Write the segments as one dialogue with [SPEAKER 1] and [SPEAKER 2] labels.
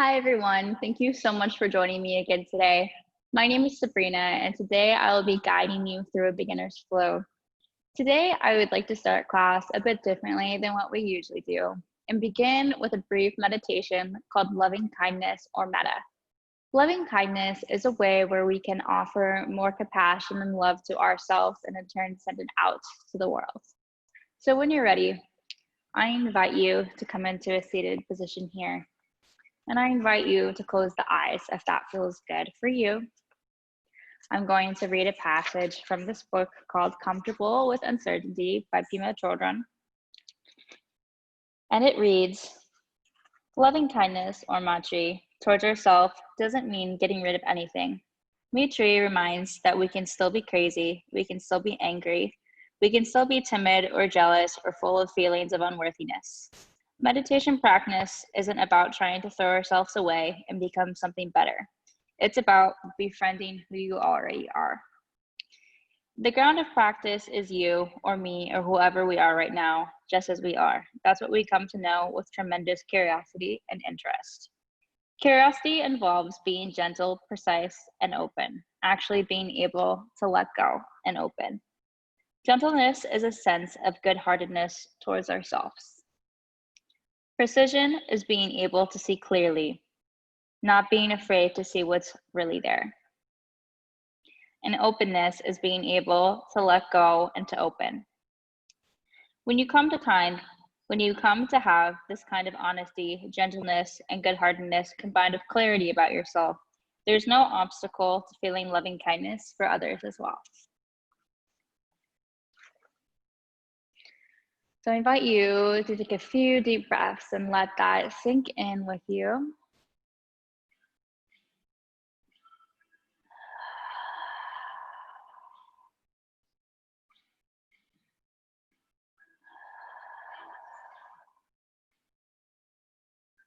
[SPEAKER 1] Hi, everyone. Thank you so much for joining me again today. My name is Sabrina, and today I will be guiding you through a beginner's flow. Today, I would like to start class a bit differently than what we usually do and begin with a brief meditation called loving kindness or metta. Loving kindness is a way where we can offer more compassion and love to ourselves and in turn send it out to the world. So, when you're ready, I invite you to come into a seated position here. And I invite you to close the eyes if that feels good for you. I'm going to read a passage from this book called Comfortable with Uncertainty by Pima Chodron. And it reads, loving kindness or maitri towards ourselves doesn't mean getting rid of anything. Maitri reminds that we can still be crazy, we can still be angry, we can still be timid or jealous or full of feelings of unworthiness. Meditation practice isn't about trying to throw ourselves away and become something better. It's about befriending who you already are. The ground of practice is you or me or whoever we are right now, just as we are. That's what we come to know with tremendous curiosity and interest. Curiosity involves being gentle, precise, and open, actually being able to let go and open. Gentleness is a sense of good-heartedness towards ourselves. Precision is being able to see clearly, not being afraid to see what's really there. And openness is being able to let go and to open. When you come to have this kind of honesty, gentleness, and good-heartedness combined with clarity about yourself, there's no obstacle to feeling loving kindness for others as well. So I invite you to take a few deep breaths and let that sink in with you.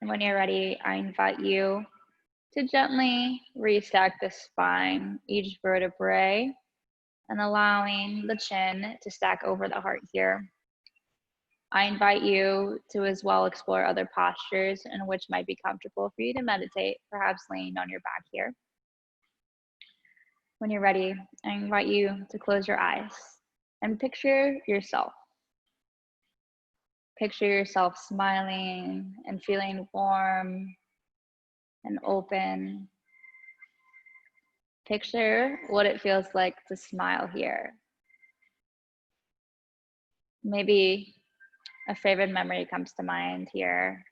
[SPEAKER 1] And when you're ready, I invite you to gently restack the spine, each vertebrae, and allowing the chin to stack over the heart here. I invite you to as well explore other postures in which might be comfortable for you to meditate, perhaps laying on your back here. When you're ready, I invite you to close your eyes and picture yourself. Picture yourself smiling and feeling warm and open. Picture what it feels like to smile here. Maybe a favorite memory comes to mind here.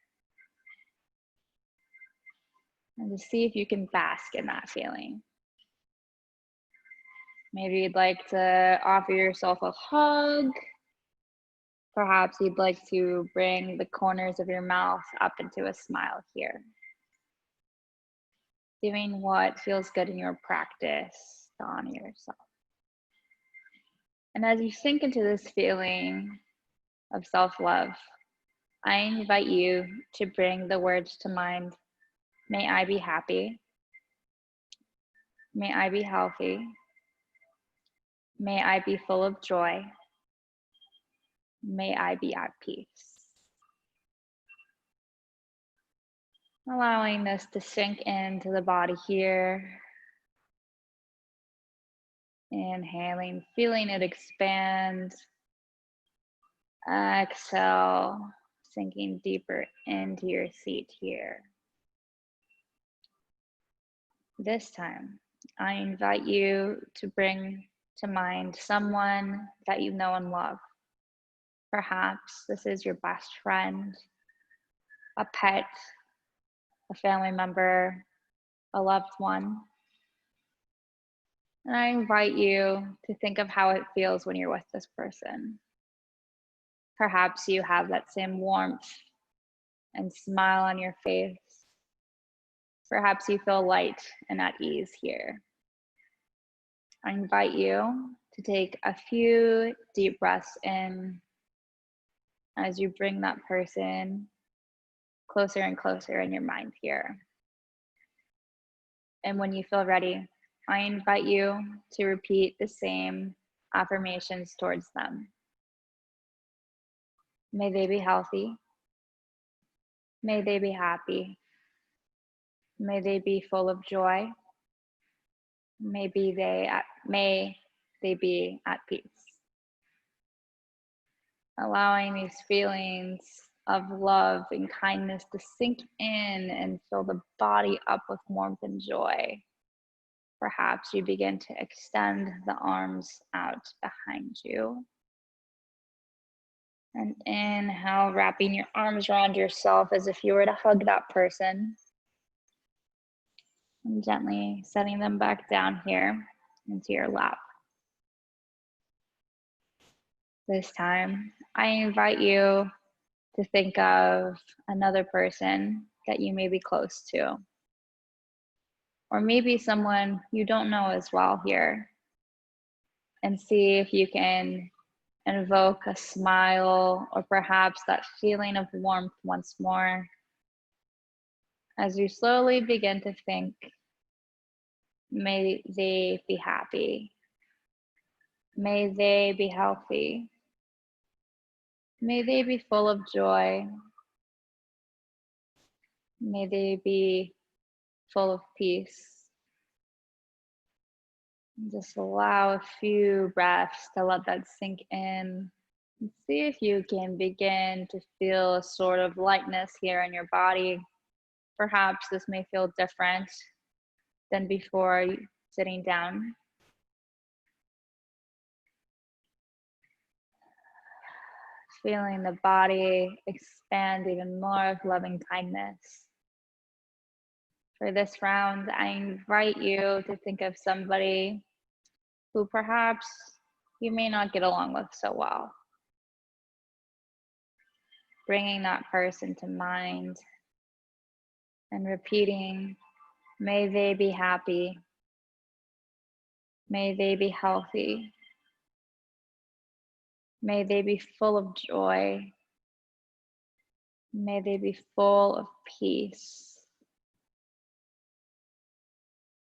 [SPEAKER 1] And just see if you can bask in that feeling. Maybe you'd like to offer yourself a hug. Perhaps you'd like to bring the corners of your mouth up into a smile here. Doing what feels good in your practice to honor yourself. And as you sink into this feeling of self-love, I invite you to bring the words to mind. May I be happy. May I be healthy. May I be full of joy. May I be at peace. Allowing this to sink into the body here. Inhaling, feeling it expand. Exhale, sinking deeper into your seat here. This time, I invite you to bring to mind someone that you know and love. Perhaps this is your best friend, a pet, a family member, a loved one. And I invite you to think of how it feels when you're with this person. Perhaps you have that same warmth and smile on your face. Perhaps you feel light and at ease here. I invite you to take a few deep breaths in as you bring that person closer and closer in your mind here. And when you feel ready, I invite you to repeat the same affirmations towards them. May they be healthy. May they be happy. May they be full of joy. May they be at peace. Allowing these feelings of love and kindness to sink in and fill the body up with warmth and joy. Perhaps you begin to extend the arms out behind you. And inhale, wrapping your arms around yourself as if you were to hug that person. And gently setting them back down here into your lap. This time, I invite you to think of another person that you may be close to. Or maybe someone you don't know as well here. And see if you can invoke a smile or perhaps that feeling of warmth once more as you slowly begin to think, may they be happy. May they be healthy. May they be full of joy. May they be full of peace. Just allow a few breaths to let that sink in. And see if you can begin to feel a sort of lightness here in your body. Perhaps this may feel different than before sitting down. Feeling the body expand even more with loving kindness. For this round, I invite you to think of somebody who perhaps you may not get along with so well. Bringing that person to mind and repeating, may they be happy. May they be healthy. May they be full of joy. May they be full of peace.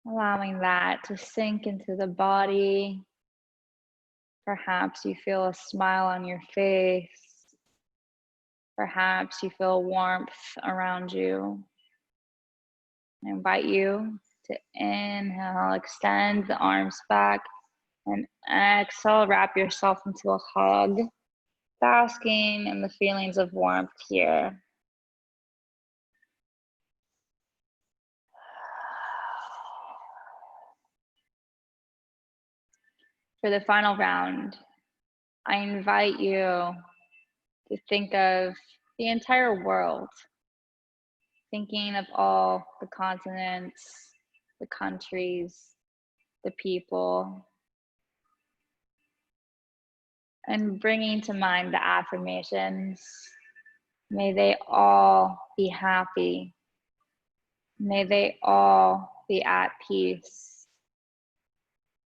[SPEAKER 1] Allowing that to sink into the body. Perhaps you feel a smile on your face. Perhaps you feel warmth around you. I invite you to inhale, extend the arms back, and exhale, wrap yourself into a hug, basking in the feelings of warmth here. For the final round, I invite you to think of the entire world, thinking of all the continents, the countries, the people, and bringing to mind the affirmations. May they all be happy. May they all be at peace.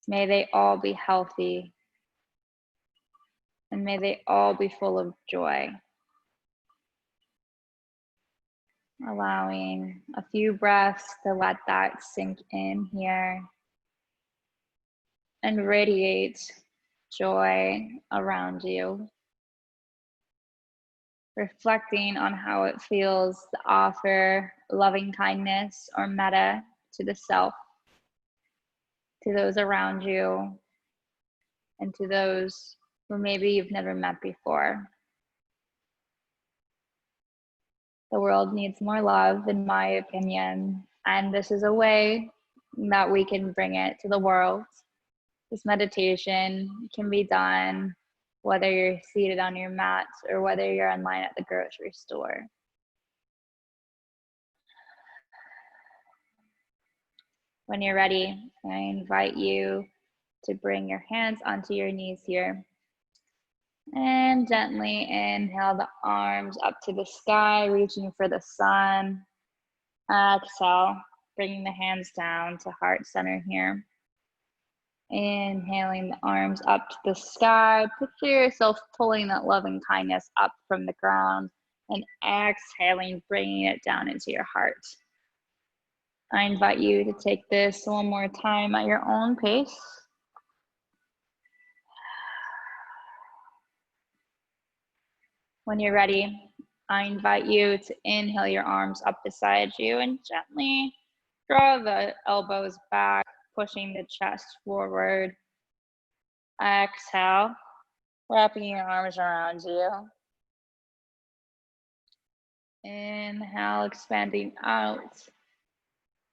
[SPEAKER 1] May they all be healthy. And may they all be full of joy. Allowing a few breaths to let that sink in here and radiate joy around you. Reflecting on how it feels to offer loving kindness or metta to the self, to those around you, and to those who maybe you've never met before. The world needs more love, in my opinion, and this is a way that we can bring it to the world. This meditation can be done whether you're seated on your mat or whether you're in line at the grocery store. When you're ready, I invite you to bring your hands onto your knees here. And gently inhale the arms up to the sky, reaching for the sun. Exhale, bringing the hands down to heart center here. Inhaling the arms up to the sky. Picture yourself pulling that loving kindness up from the ground. And exhaling, bringing it down into your heart. I invite you to take this one more time at your own pace. When you're ready, I invite you to inhale your arms up beside you and gently draw the elbows back, pushing the chest forward. Exhale, wrapping your arms around you. Inhale, expanding out.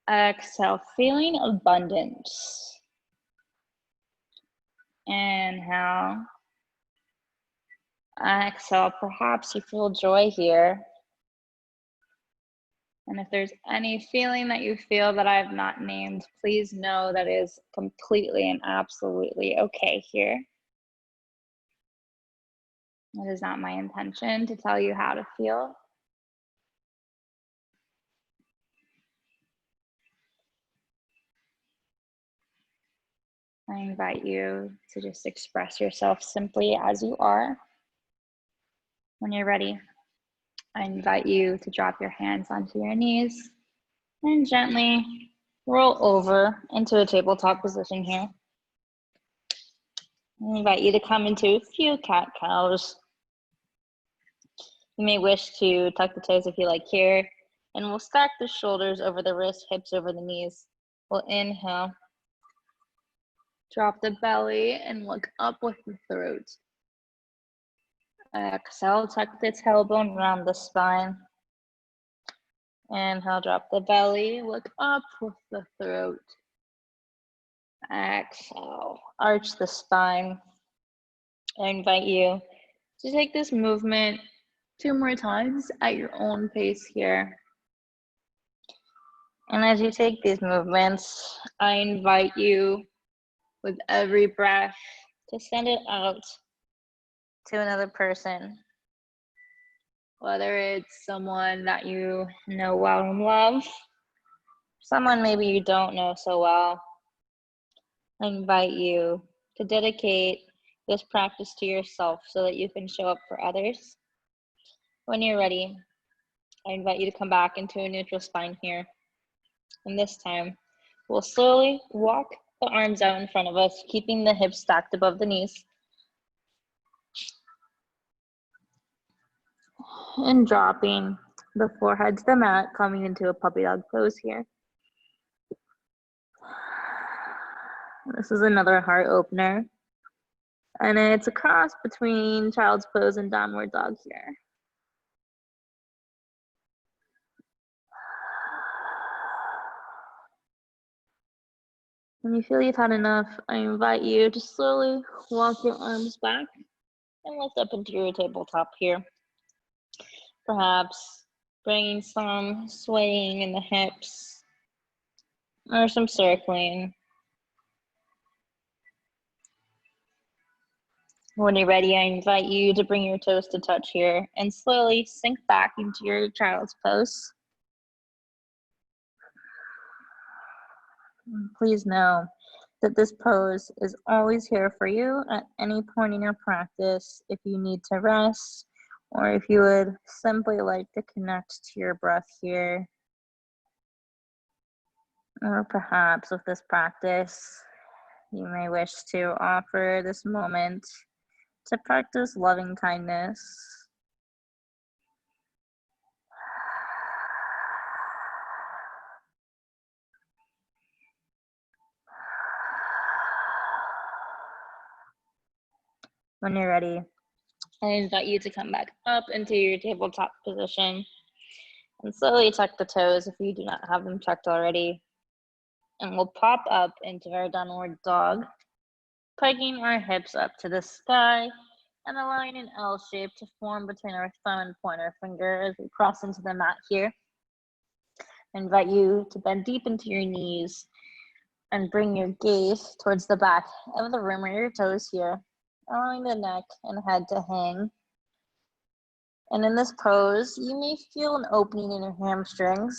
[SPEAKER 1] Exhale, feeling abundance. Inhale. Exhale, perhaps you feel joy here. And if there's any feeling that you feel that I have not named, please know that is completely and absolutely okay here. It is not my intention to tell you how to feel. I invite you to just express yourself simply as you are. When you're ready, I invite you to drop your hands onto your knees and gently roll over into a tabletop position here. I invite you to come into a few cat-cows. You may wish to tuck the toes if you like here, and we'll stack the shoulders over the wrists, hips over the knees. We'll inhale, drop the belly, and look up with the throat. Exhale, tuck the tailbone around the spine. Inhale, drop the belly, look up with the throat. Exhale, arch the spine. I invite you to take this movement 2 more times at your own pace here. And as you take these movements, I invite you with every breath to send it out to another person. Whether it's someone that you know well and love, someone maybe you don't know so well. I invite you to dedicate this practice to yourself so that you can show up for others. When you're ready, I invite you to come back into a neutral spine here. And this time, we'll slowly walk the arms out in front of us, keeping the hips stacked above the knees. And dropping the forehead to the mat, coming into a puppy dog pose here. This is another heart opener. And it's a cross between child's pose and downward dog here. When you feel you've had enough, I invite you to slowly walk your arms back and lift up into your tabletop here. Perhaps bringing some swaying in the hips or some circling. When you're ready, I invite you to bring your toes to touch here and slowly sink back into your child's pose. Please know that this pose is always here for you at any point in your practice if you need to rest or if you would simply like to connect to your breath here. Or perhaps with this practice, you may wish to offer this moment to practice loving kindness. When you're ready, I invite you to come back up into your tabletop position and slowly tuck the toes if you do not have them tucked already. And we'll pop up into our downward dog, pegging our hips up to the sky and allowing an L shape to form between our thumb and pointer finger as we cross into the mat here. I invite you to bend deep into your knees and bring your gaze towards the back of the room or your toes here, allowing the neck and head to hang. And in this pose, you may feel an opening in your hamstrings,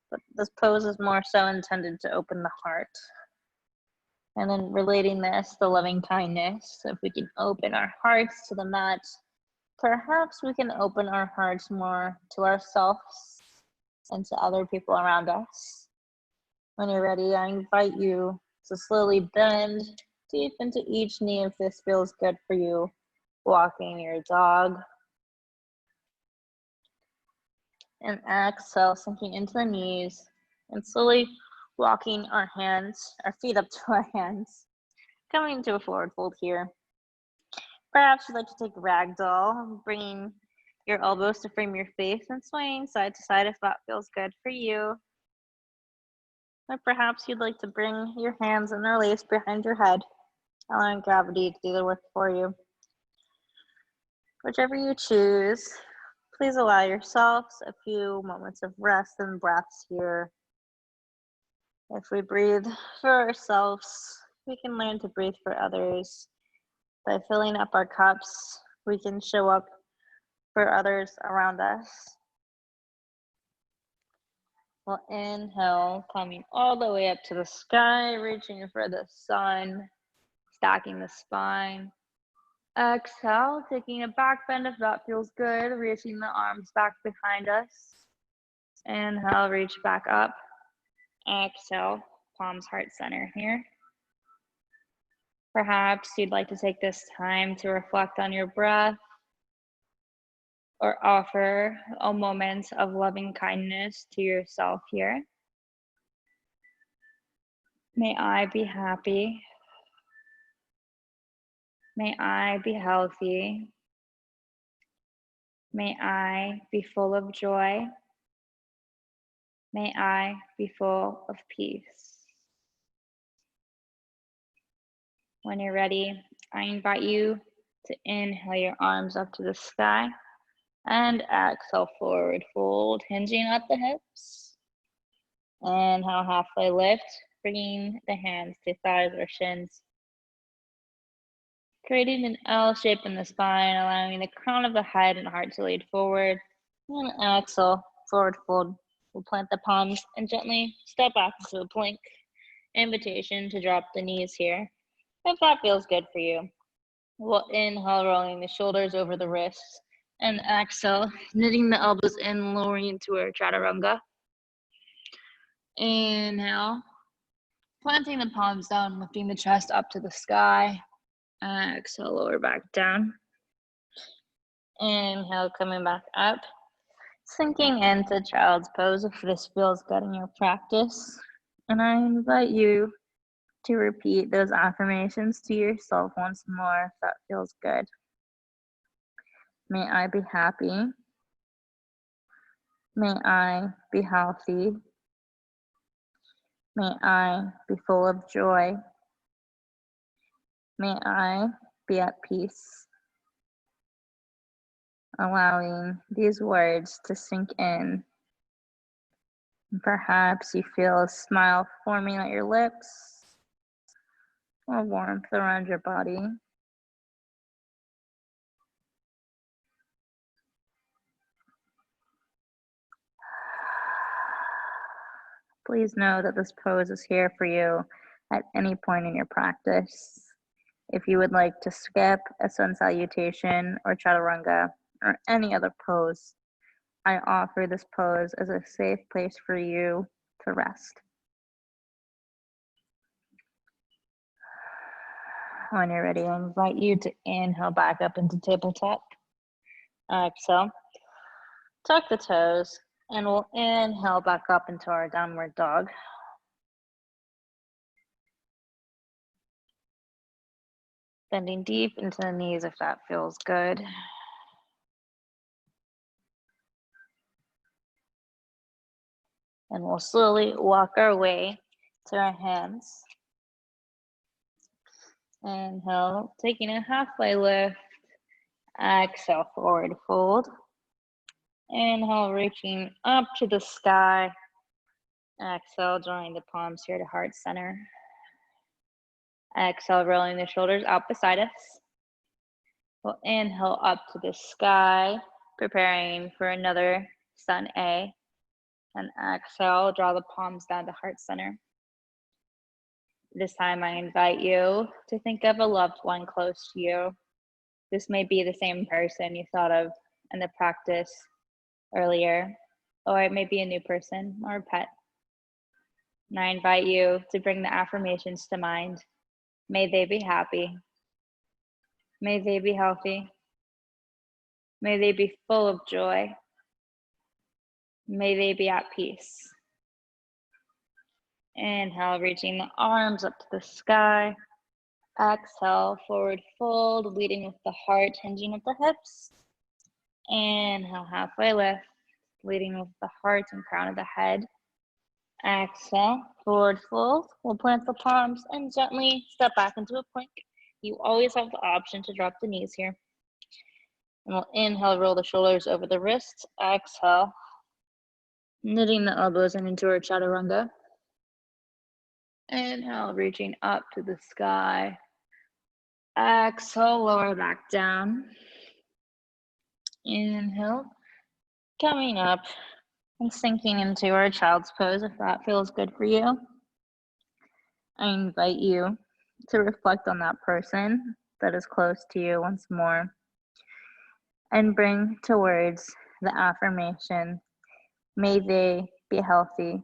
[SPEAKER 1] but this pose is more so intended to open the heart. And then relating this, the loving kindness. So if we can open our hearts to the mat, perhaps we can open our hearts more to ourselves and to other people around us. When you're ready, I invite you to slowly bend deep into each knee if this feels good for you. Walking your dog. And exhale, sinking into the knees and slowly walking our feet up to our hands, coming into a forward fold here. Perhaps you'd like to take ragdoll, bringing your elbows to frame your face and swaying side to side if that feels good for you. Or perhaps you'd like to bring your hands interlaced behind your head, allowing gravity to do the work for you. Whichever you choose, please allow yourselves a few moments of rest and breaths here. If we breathe for ourselves, we can learn to breathe for others. By filling up our cups, we can show up for others around us. We'll inhale, coming all the way up to the sky, reaching for the sun, stacking the spine. Exhale, taking a back bend if that feels good, reaching the arms back behind us. Inhale, reach back up. Exhale, palms heart center here. Perhaps you'd like to take this time to reflect on your breath or offer a moment of loving kindness to yourself here. May I be happy. May I be healthy. May I be full of joy. May I be full of peace. When you're ready, I invite you to inhale your arms up to the sky and exhale, forward fold, hinging at the hips. Inhale, halfway lift, bringing the hands to thighs or shins. Creating an L shape in the spine, allowing the crown of the head and heart to lead forward. And exhale, forward fold. We'll plant the palms and gently step back into a plank. Invitation to drop the knees here, if that feels good for you. We'll inhale, rolling the shoulders over the wrists. And exhale, knitting the elbows in, lowering into our Chaturanga. Inhale, planting the palms down, lifting the chest up to the sky. Exhale, lower back down. Inhale, coming back up. Sinking into child's pose if this feels good in your practice. And I invite you to repeat those affirmations to yourself once more if that feels good. May I be happy. May I be healthy. May I be full of joy. May I be at peace. Allowing these words to sink in. Perhaps you feel a smile forming at your lips or warmth around your body. Please know that this pose is here for you at any point in your practice. If you would like to skip a sun salutation or chaturanga or any other pose, I offer this pose as a safe place for you to rest. When you're ready, I invite you to inhale back up into tabletop. Exhale, tuck the toes, and we'll inhale back up into our downward dog. Bending deep into the knees if that feels good. And we'll slowly walk our way to our hands. Inhale, taking a halfway lift. Exhale, forward fold. Inhale, reaching up to the sky. Exhale, drawing the palms here to heart center. Exhale, rolling the shoulders out beside us. We'll inhale up to the sky, preparing for another sun A. And exhale, draw the palms down to heart center. This time I invite you to think of a loved one close to you. This may be the same person you thought of in the practice earlier, or it may be a new person or a pet. And I invite you to bring the affirmations to mind. May they be happy. May they be healthy. May they be full of joy. May they be at peace. Inhale, reaching the arms up to the sky. Exhale, forward fold, leading with the heart, hinging at the hips. Inhale, halfway lift, leading with the heart and crown of the head. Exhale, forward fold. We'll plant the palms and gently step back into a plank. You always have the option to drop the knees here. And we'll inhale, roll the shoulders over the wrists. Exhale, knitting the elbows in into our Chaturanga. Inhale, reaching up to the sky. Exhale, lower back down. Inhale, coming up and sinking into our child's pose if that feels good for you. I invite you to reflect on that person that is close to you once more and bring to words the affirmation, may they be healthy,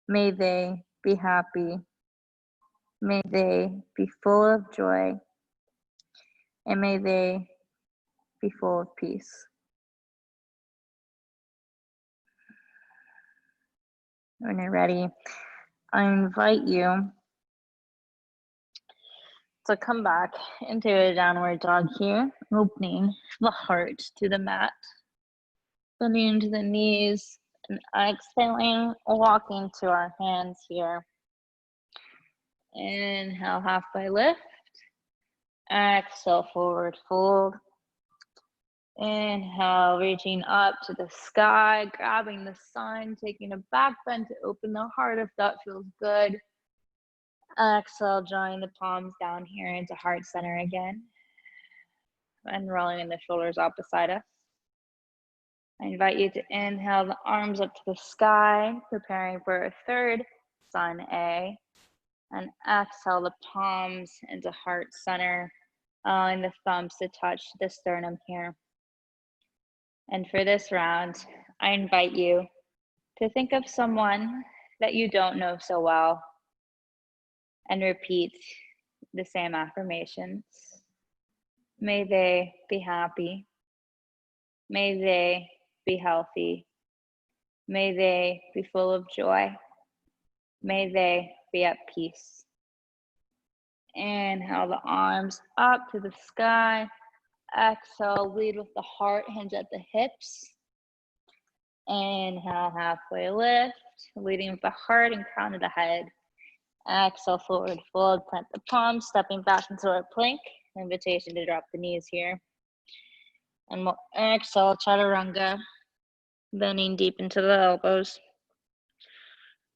[SPEAKER 1] may they be happy, may they be full of joy, and may they be full of peace. When you're ready, I invite you to come back into a downward dog here, opening the heart to the mat, bending into the knees, and exhaling, walking to our hands here. Inhale, halfway lift. Exhale, forward fold. Inhale, reaching up to the sky, grabbing the sun, taking a back bend to open the heart if that feels good. Exhale, drawing the palms down here into heart center again. And rolling in the shoulders out beside us. I invite you to inhale the arms up to the sky, preparing for a third sun A. And exhale the palms into heart center, allowing the thumbs to touch the sternum here. And for this round, I invite you to think of someone that you don't know so well and repeat the same affirmations. May they be happy. May they be healthy. May they be full of joy. May they be at peace. Inhale the arms up to the sky. Exhale, lead with the heart, hinge at the hips. Inhale, halfway lift, leading with the heart and crown of the head. Exhale, forward fold, plant the palms, stepping back into our plank. Invitation to drop the knees here. And we'll exhale, Chaturanga, bending deep into the elbows.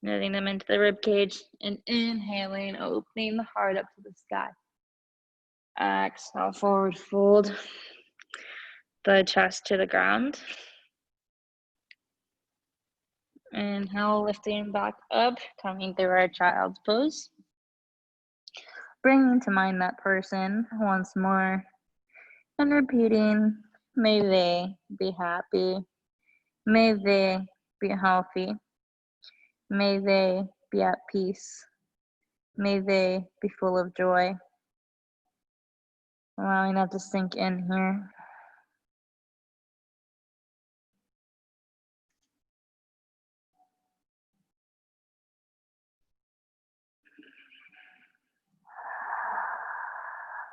[SPEAKER 1] Knitting them into the rib cage and inhaling, opening the heart up to the sky. Exhale, forward fold the chest to the ground. Inhale, lifting back up, coming through our child's pose. Bringing to mind that person once more and repeating, may they be happy, may they be healthy, may they be at peace, may they be full of joy. Allowing that to sink in here.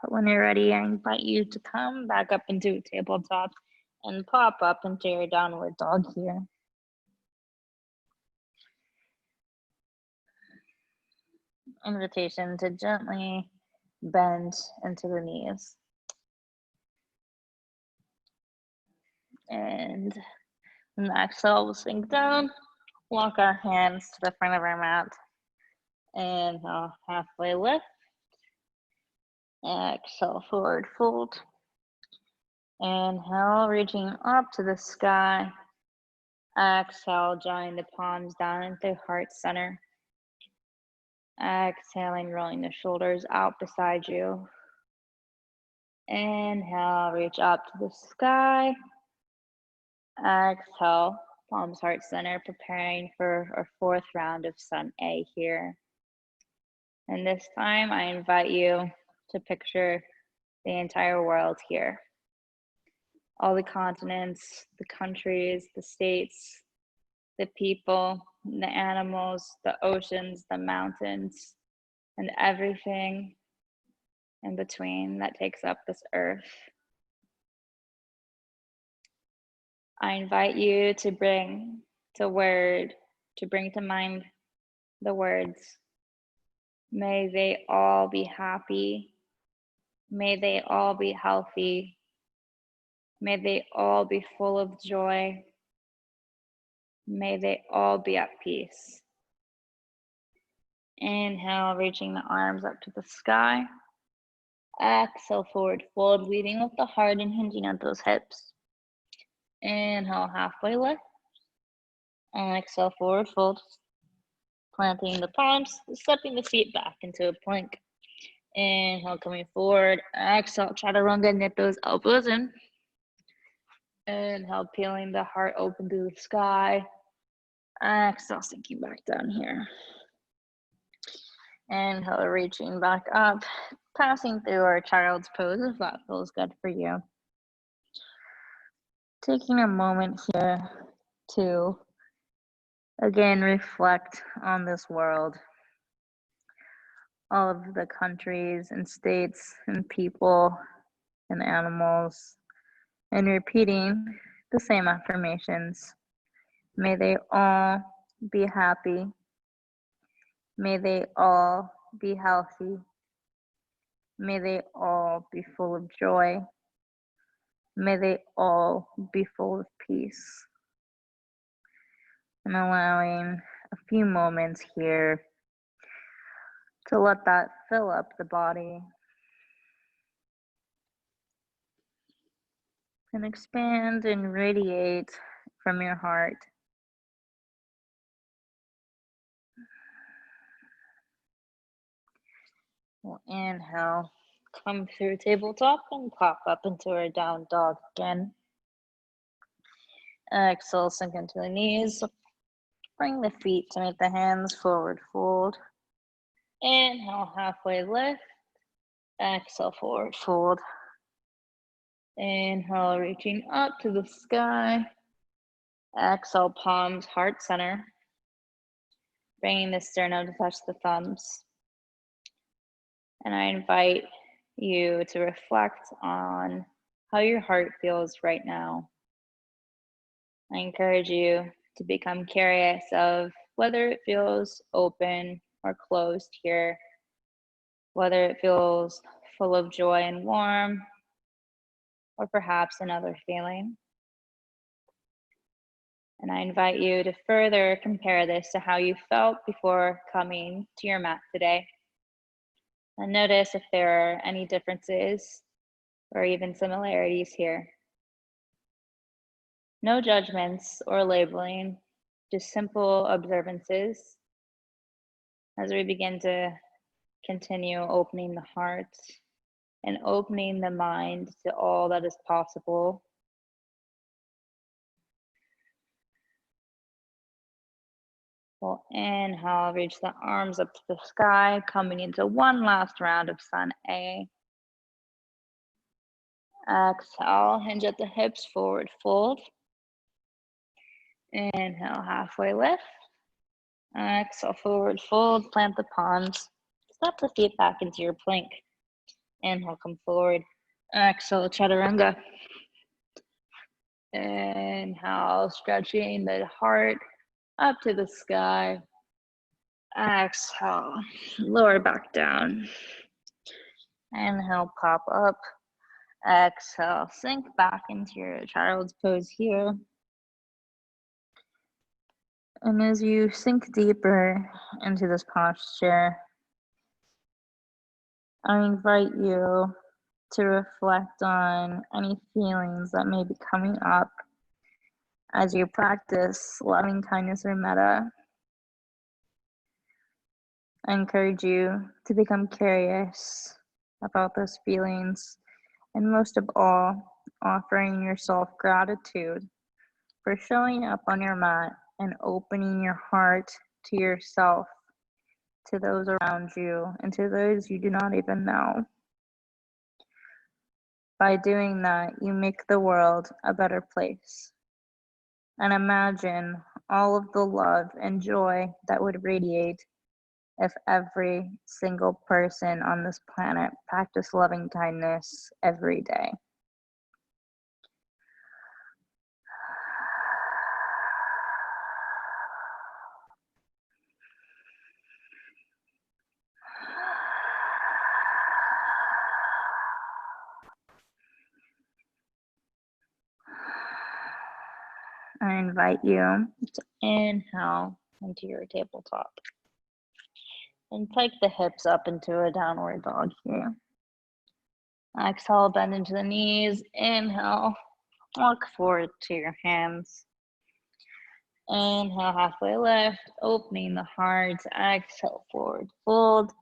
[SPEAKER 1] But when you're ready, I invite you to come back up into a tabletop and pop up into your downward dog here. Invitation to gently bend into the knees. And on the exhale, we'll sink down, walk our hands to the front of our mat. Inhale, halfway lift. Exhale, forward fold. Inhale, reaching up to the sky. Exhale, drawing the palms down into heart center. Exhaling, rolling the shoulders out beside you. Inhale, reach up to the sky. Exhale, palms heart center, preparing for our fourth round of Sun A here. And this time I invite you to picture the entire world here. All the continents, the countries, the states, the people, the animals, the oceans, the mountains, and everything in between that takes up this earth. I invite you to bring to mind the words, may they all be happy, may they all be healthy, may they all be full of joy, may they all be at peace. Inhale, reaching the arms up to the sky. Exhale, forward fold, leading with the heart and hinging at those hips. Inhale, halfway lift. Exhale, forward fold. Planting the palms, stepping the feet back into a plank. Inhale, coming forward. Exhale, Chaturanga, knit those elbows in. Inhale, peeling the heart open to the sky. Exhale, sinking back down here. Inhale, reaching back up, passing through our child's pose if that feels good for you. Taking a moment here to again reflect on this world, all of the countries and states and people and animals, and repeating the same affirmations. May they all be happy. May they all be healthy. May they all be full of joy. May they all be full of peace. And allowing a few moments here to let that fill up the body and expand and radiate from your heart. We'll inhale, come through tabletop and pop up into our down dog again. Exhale, sink into the knees. Bring the feet to meet the hands, forward fold. Inhale, halfway lift. Exhale, forward fold. Inhale, reaching up to the sky. Exhale, palms, heart center. Bringing the sternum to touch the thumbs. And I invite you to reflect on how your heart feels right now. I encourage you to become curious of whether it feels open or closed here, whether it feels full of joy and warm, or perhaps another feeling. And I invite you to further compare this to how you felt before coming to your mat today. And notice if there are any differences or even similarities here. No judgments or labeling, just simple observances as we begin to continue opening the heart and opening the mind to all that is possible. We'll inhale, reach the arms up to the sky, coming into one last round of Sun A. Exhale, hinge at the hips, forward fold. Inhale, halfway lift. Exhale, forward fold, plant the palms. Step the feet back into your plank. Inhale, come forward. Exhale, Chaturanga. Inhale, stretching the heart up to the sky. Exhale, lower back down. Inhale, pop up. Exhale, sink back into your child's pose here. And as you sink deeper into this posture, I invite you to reflect on any feelings that may be coming up as you practice loving kindness or metta. I encourage you to become curious about those feelings, and most of all, offering yourself gratitude for showing up on your mat and opening your heart to yourself, to those around you, and to those you do not even know. By doing that, you make the world a better place. And imagine all of the love and joy that would radiate if every single person on this planet practiced loving kindness every day. I invite you to inhale into your tabletop and take the hips up into a downward dog here. Exhale, bend into the knees. Inhale, walk forward to your hands. Inhale, halfway lift, opening the heart. Exhale, forward fold.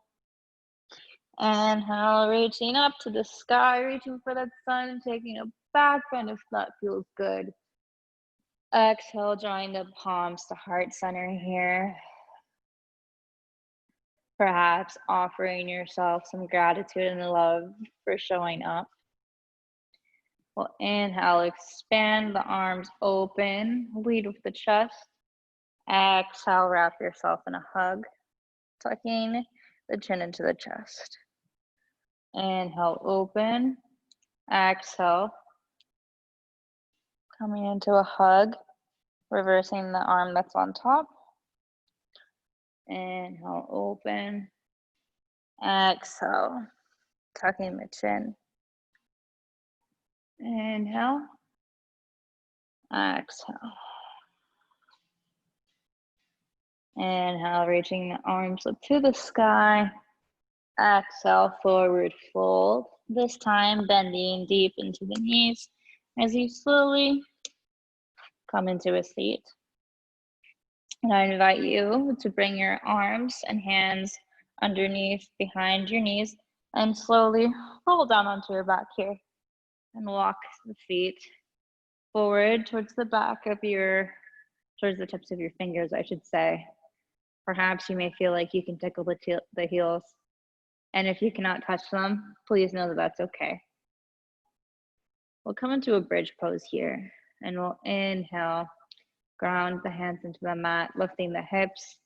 [SPEAKER 1] Inhale, reaching up to the sky, reaching for that sun, taking a back bend if that feels good. Exhale, drawing the palms to heart center here. Perhaps offering yourself some gratitude and love for showing up. We'll inhale, expand the arms open, lead with the chest. Exhale, wrap yourself in a hug, tucking the chin into the chest. Inhale, open. Exhale, coming into a hug, reversing the arm that's on top. Inhale, open. Exhale, tucking the chin. Inhale. Exhale. Inhale, reaching the arms up to the sky. Exhale, forward fold. This time, bending deep into the knees as you slowly come into a seat. And I invite you to bring your arms and hands underneath, behind your knees, and slowly roll down onto your back here and walk the feet forward towards the back of towards the tips of your fingers, I should say. Perhaps you may feel like you can tickle the heels. And if you cannot touch them, please know that that's okay. We'll come into a bridge pose here, and we'll inhale, ground the hands into the mat, lifting the hips,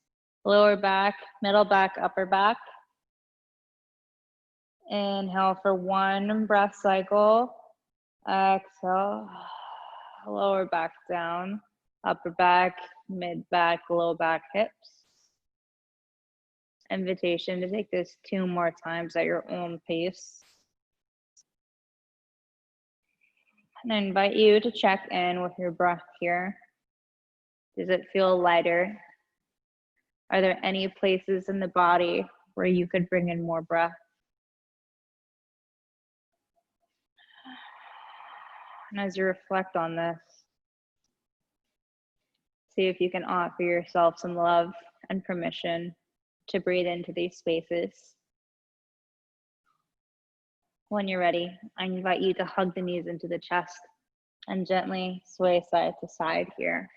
[SPEAKER 1] lower back, middle back, upper back. Inhale for one breath cycle. Exhale, lower back down, upper back, mid back, low back, hips. Invitation to take this 2 more times at your own pace. And I invite you to check in with your breath here. Does it feel lighter? Are there any places in the body where you could bring in more breath? And as you reflect on this, see if you can offer yourself some love and permission to breathe into these spaces. When you're ready, I invite you to hug the knees into the chest and gently sway side to side here,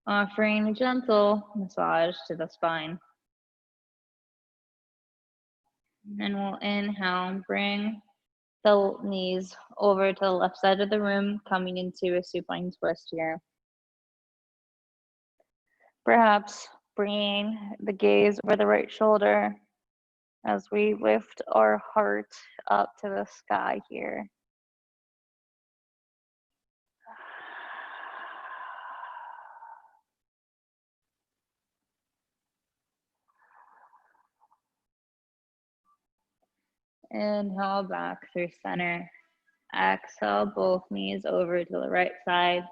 [SPEAKER 1] offering a gentle massage to the spine. And we'll inhale, bring the knees over to the left side of the room, coming into a supine twist here. Perhaps bringing the gaze over the right shoulder as we lift our heart up to the sky here. Inhale back through center. Exhale, both knees over to the right side.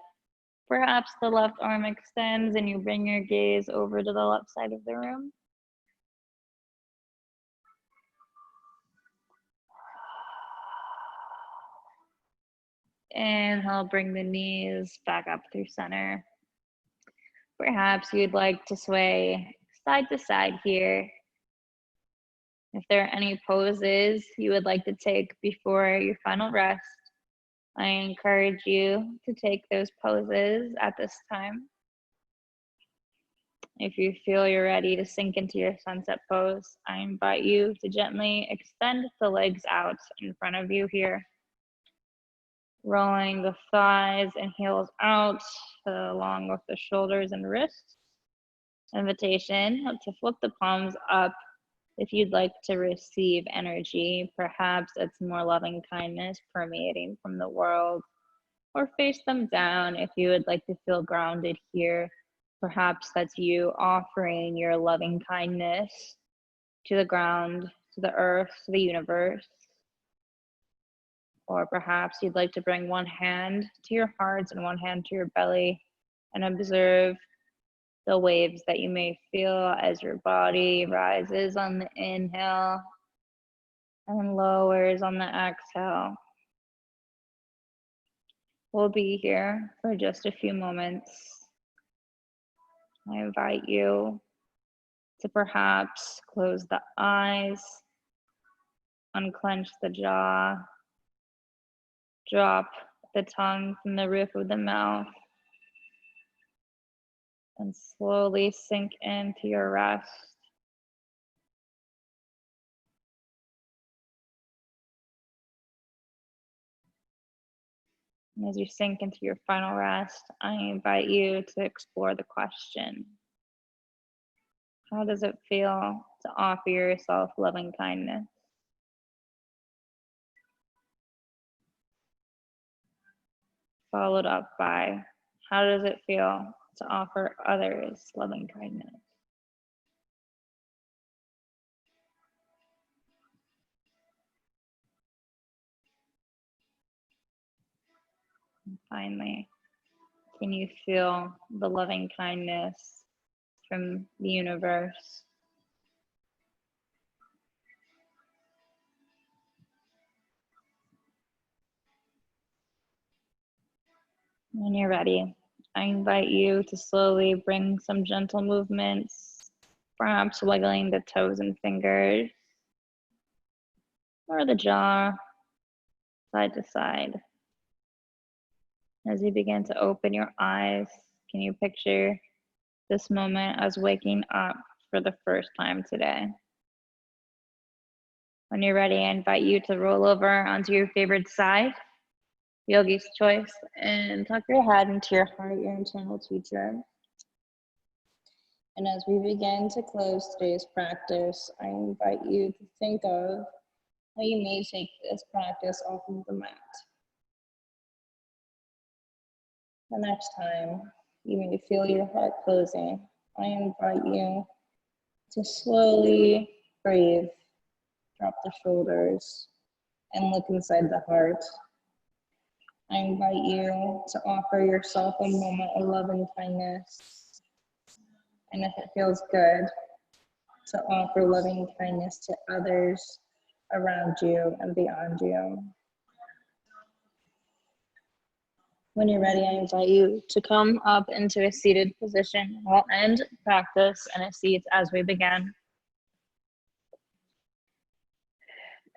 [SPEAKER 1] Perhaps the left arm extends and you bring your gaze over to the left side of the room. Inhale, bring the knees back up through center. Perhaps you'd like to sway side to side here. If there are any poses you would like to take before your final rest, I encourage you to take those poses at this time. If you feel you're ready to sink into your sunset pose, I invite you to gently extend the legs out in front of you here. rolling the thighs and heels out along with the shoulders and wrists. Invitation to flip the palms up if you'd like to receive energy. Perhaps it's more loving kindness permeating from the world, or face them down if you would like to feel grounded here. Perhaps that's you offering your loving kindness to the ground, to the earth, to the universe. Or perhaps you'd like to bring one hand to your heart and one hand to your belly and observe the waves that you may feel as your body rises on the inhale and lowers on the exhale. We'll be here for just a few moments. I invite you to perhaps close the eyes, unclench the jaw, drop the tongue from the roof of the mouth, and slowly sink into your rest. And as you sink into your final rest, I invite you to explore the question: how does it feel to offer yourself loving kindness? Followed up by, how does it feel to offer others loving kindness? And finally, can you feel the loving kindness from the universe? When you're ready, I invite you to slowly bring some gentle movements, perhaps wiggling the toes and fingers, or the jaw side to side. As you begin to open your eyes, can you picture this moment as waking up for the first time today? When you're ready, I invite you to roll over onto your favorite side, yogi's choice, and tuck your head into your heart, your internal teacher. And as we begin to close today's practice, I invite you to think of how you may take this practice off of the mat. The next time you may feel your heart closing, I invite you to slowly breathe, drop the shoulders, and look inside the heart. I invite you to offer yourself a moment of love and kindness. And if it feels good, to offer loving kindness to others around you and beyond you. When you're ready, I invite you to come up into a seated position. We'll end practice in a seat as we begin.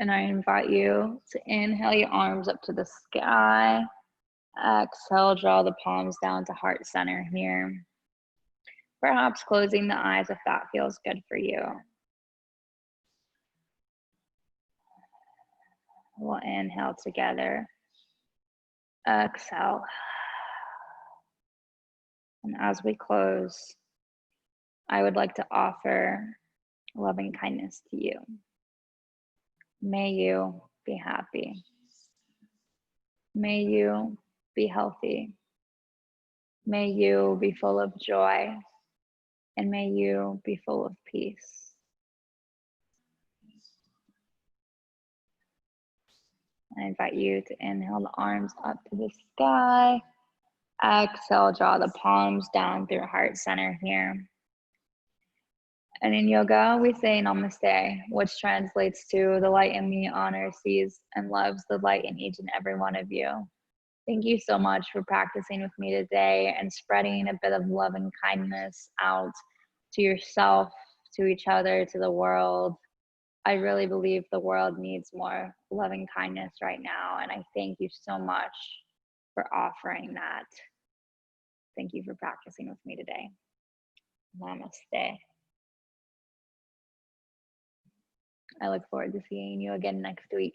[SPEAKER 1] And I invite you to inhale your arms up to the sky. Exhale, draw the palms down to heart center here. Perhaps closing the eyes if that feels good for you. We'll inhale together. Exhale. And as we close, I would like to offer loving kindness to you. May you be happy. May you be healthy. May you be full of joy. And may you be full of peace. I invite you to inhale the arms up to the sky. Exhale, draw the palms down through heart center here. And in yoga, we say namaste, which translates to the light in me honors, sees, and loves the light in each and every one of you. Thank you so much for practicing with me today and spreading a bit of love and kindness out to yourself, to each other, to the world. I really believe the world needs more loving kindness right now, and I thank you so much for offering that. Thank you for practicing with me today. Namaste. I look forward to seeing you again next week.